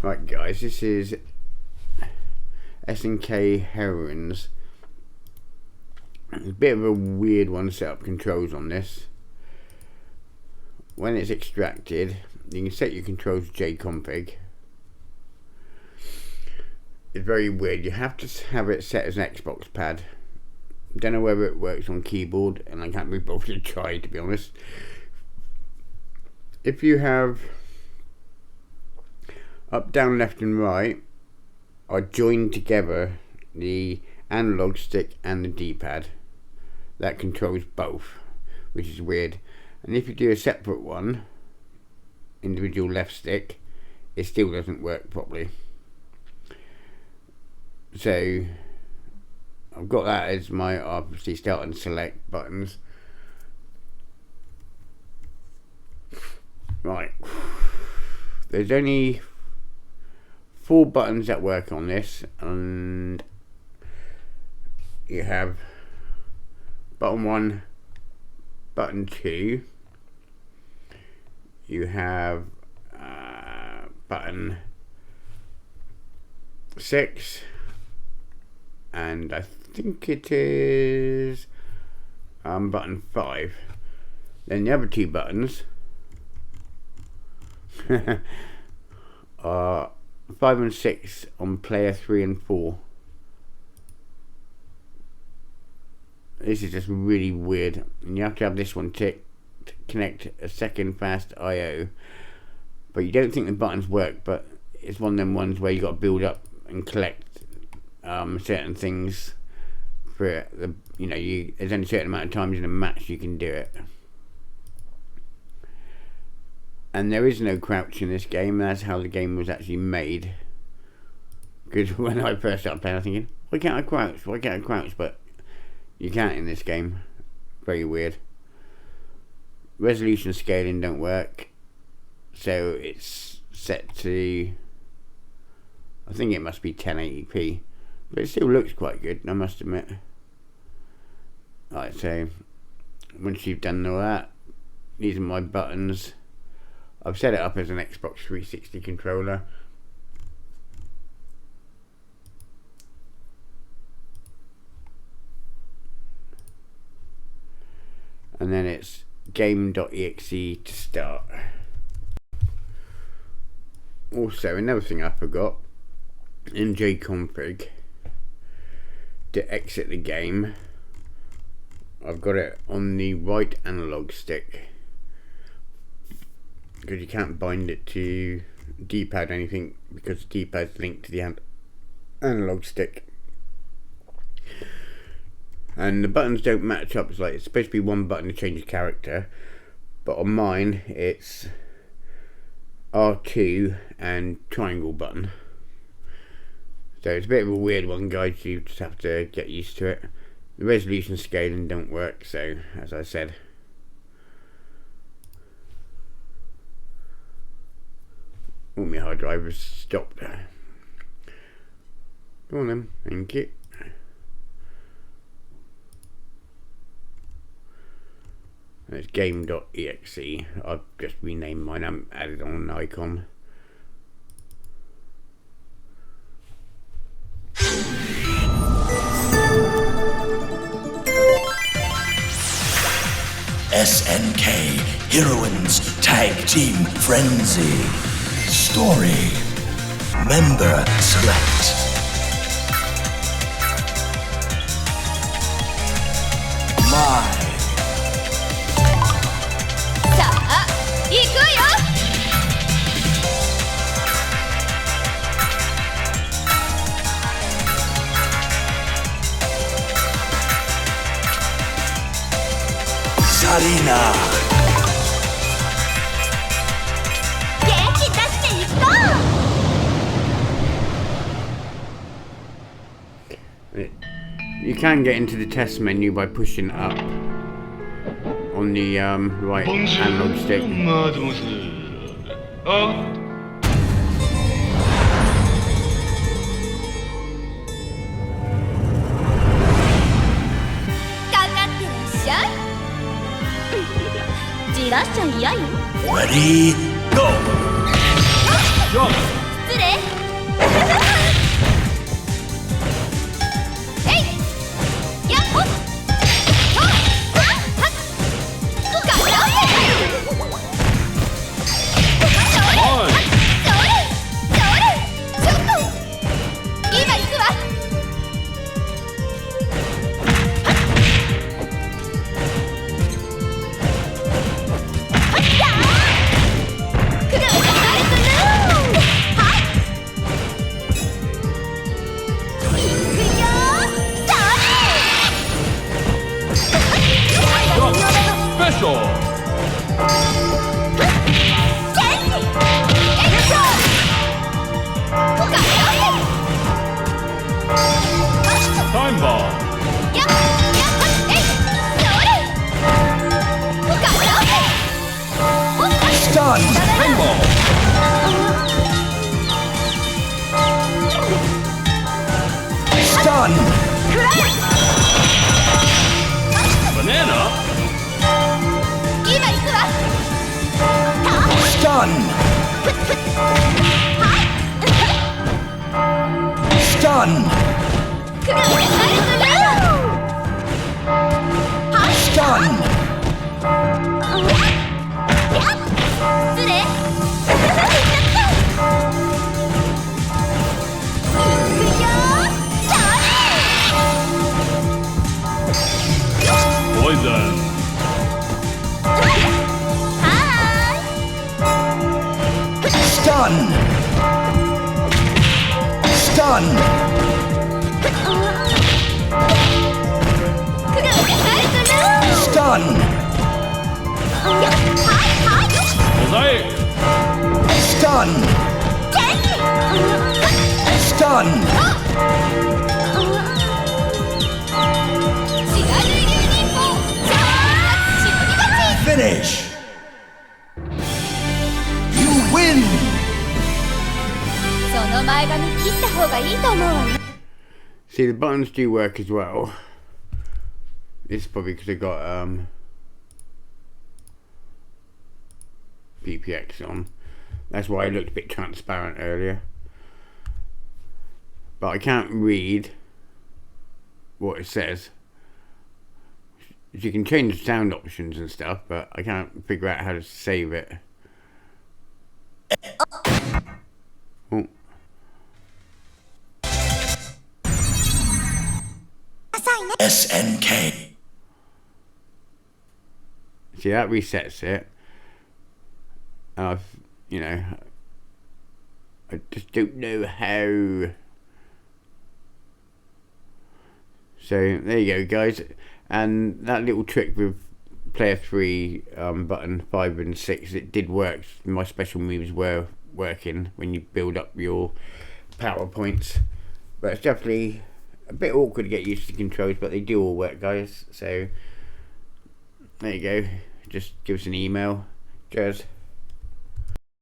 Right guys, this is SNK Heroines. It's a bit of a weird one to set up controls on this. When it's extracted, you can set your controls to jconfig. It's very weird. You have to have it set as an Xbox pad. Don't know whether it works on keyboard, and I can't be bothered to try, to be honest. If you have up, down, left and right are joined together, the analog stick and the D-pad. That controls both, which is weird. And if you do a separate one, individual left stick, it still doesn't work properly. So I've got that as my obviously start and select buttons. Right, there's only 4 buttons that work on this, and you have button 1, button 2, you have button 6, and I think it is button 5. Then the other 2 buttons are 5 and 6 on player 3 and 4. This is just really weird, and you have to have this one ticked to connect a second fast IO. But you don't think the buttons work, but it's one of them ones where you got to build up and collect certain things for the, you know, there's only a certain amount of times in a match you can do it. And there is no crouch in this game. That's how the game was actually made. Because when I first started playing, I was thinking, why can't I crouch? Why can't I crouch? But you can't in this game. Very weird. Resolution scaling don't work. So it's set to, I think it must be 1080p. But it still looks quite good, I must admit. Right, so once you've done all that, these are my buttons. I've set it up as an Xbox 360 controller. And then it's game.exe to start. Also, another thing I forgot, in jconfig, to exit the game, I've got it on the right analog stick, because you can't bind it to D-pad or anything, because the D-pad's linked to the analog stick. And the buttons don't match up. It's supposed to be one button to change the character, but on mine it's R2 and triangle button. So it's a bit of a weird one, guys. You just have to get used to it. The resolution scaling don't work, so as I said. All my hard drive has stopped. Go on then, thank you. And it's game.exe. I've just renamed mine. I haven't added on an icon. SNK Heroines Tag Team Frenzy. Story. Member select. My. さあ、行くよ。サリーナ。元気出していこう。 You can get into the test menu by pushing up on the right analog stick. Ready, go! 失礼。Stun. Stun. Stun. Poison. Stun. Stun. Stun. Mosaic. Stun. Stun. Finish. You win. その前髪切った方がいいと思うわね。 See, the buttons do work as well. This is probably because I got VPX on. That's why it looked a bit transparent earlier. But I can't read what it says. You can change the sound options and stuff, but I can't figure out how to save it. Oh. SNK. See, that resets it. You know, I just don't know how. So there you go, guys. And that little trick with player 3 button 5 and 6, it did work. My special moves were working when you build up your PowerPoints. But it's definitely a bit awkward to get used to the controls, but they do all work, guys. So there you go. Just give us an email. Cheers.